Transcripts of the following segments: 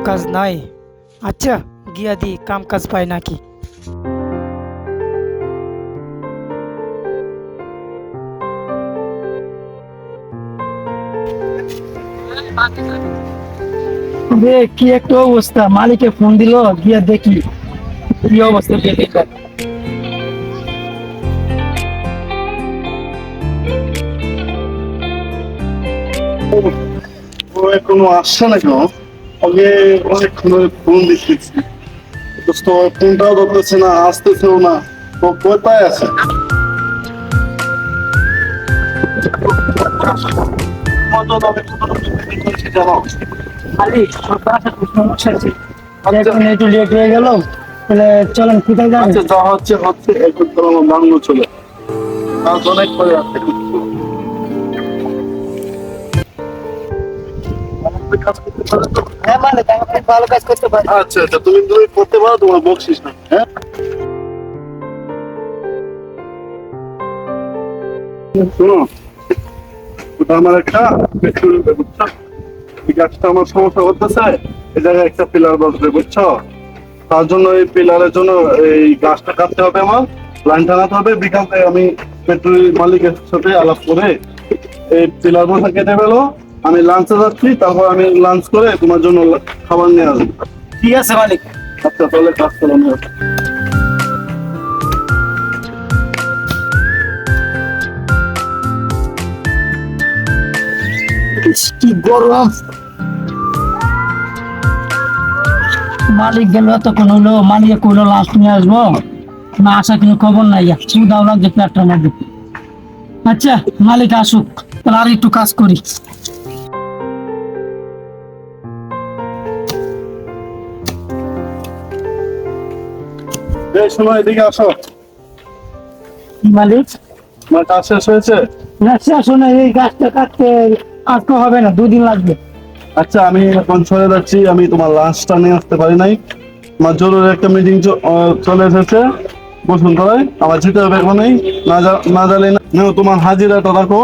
কাজ নাই। আচ্ছা, গিয়া দি কাম কাজ পাই নাকি। কি একটা অবস্থা, মালিকে ফোন দিল, গিয়া দেখি কি অবস্থা পেটেটার। ও এখনো আসছে না কেন? ওকে অনেকক্ষণ ধরে ফোন দিচ্ছি, দোস্ত ফোনটাও ধরতেছে না, আসতেছেও না। ও কোথায় আছে? জানো? খালি সকাল একটু সমস্যা আছে, এখন একটু লেট হয়ে গেল। তাহলে চলেন, কোথায় যাবেন? আচ্ছা, যা হচ্ছে হচ্ছে, একটু তো আমার বাংলো চলে আজ অনেক পরে আসছে। কাজ করতে পারো তো? হ্যাঁ মালিক, আমি খুব ভালো কাজ করতে পারি। আচ্ছা আচ্ছা, তুমি তুমি করতে পারো, তোমার বকশিস না। হ্যাঁ, শোনো, ওটা আমার একটা পেট্রোল, বুঝছো? এই গাছটা আমার সমস্যা করতেছে, এই জায়গায় একটা পিলার বসবে, বুঝছো? তার জন্য এই পিলারের জন্য এই গাছটা কাটতে হবে, আমার লাইন টানাতে হবে। বিকাল থেকে আমি পেট্রোল মালিকের সাথে আলাপ করে এই পিলার বসা কেটে ফেলো। আমি লাঞ্চে যাচ্ছি, তারপর আমি লাঞ্চ করে তোমার জন্য খাবার নিয়ে আসবো। ঠিক আছে মালিক। আচ্ছা, তাহলে কাজ করো, নিয়ে আসো। কি গরম, মালিক গেল এতক্ষণ হলো, মালিক কইলো লাস্ট নিয়ে আসবো, না আসা কোনো খবর নাই। সুদাও লাগছে পেটটার মধ্যে। আচ্ছা, মালিক আসুক, তাহলে আর একটু কাজ করি। এই শোনো, এদিকে আসো। মালিক, আমার কাজ শেষ হয়েছে। না শেষ না, এই গাছটা কাটতে আজকে হবে না, 2 দিন লাগবে। আচ্ছা, আমি এখন চলে যাচ্ছি, আমি তোমার লাঞ্চটা নিয়ে আসতে পারি নাই। আমার জরুরি একটা মিটিং চলে এসেছে বসুন্ধরায়, আমার যেতে হবে এখনই। না জানি না তোমার হাজিরাটা রাখো,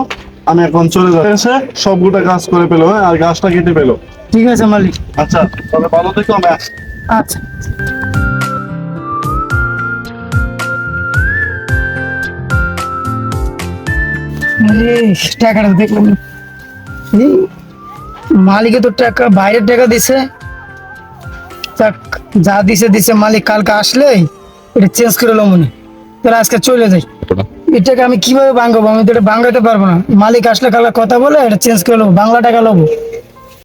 আমি এখন চলে যাচ্ছি। এসে সবগুলো কাজ করে পেলো, হ্যাঁ, আর গাছটা কেটে পেলো। ঠিক আছে মালিক। আচ্ছা, তাহলে ভালো থেকো, আমি আসছি। আচ্ছা। আরে টাকাটা দেখলাম না। এই, মালিকে তো টাকা, বাইরের টাকা দিছে। যাক, যা দিছে দিছে, মালিক কালকে আসলে এটা চেঞ্জ করে লো মনে। তাহলে আজকে চলে যাই। এটাকে আমি কিভাবে ভাঙাবো? আমি তো এটা ভাঙাতে পারবো না। মালিক আসলে কালকে কথা বলে এটা চেঞ্জ করে নেবো, বাংলা টাকা নেবো।